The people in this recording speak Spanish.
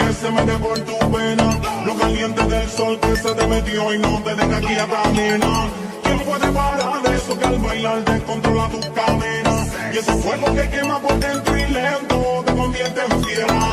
que se mete por tu pena, lo caliente del sol que se te metió y no te deja quieta, nena. ¿Quién puede parar eso que al bailar descontrola tus cadenas? Y ese fuego que quema por dentro y lento te convierte en fiera.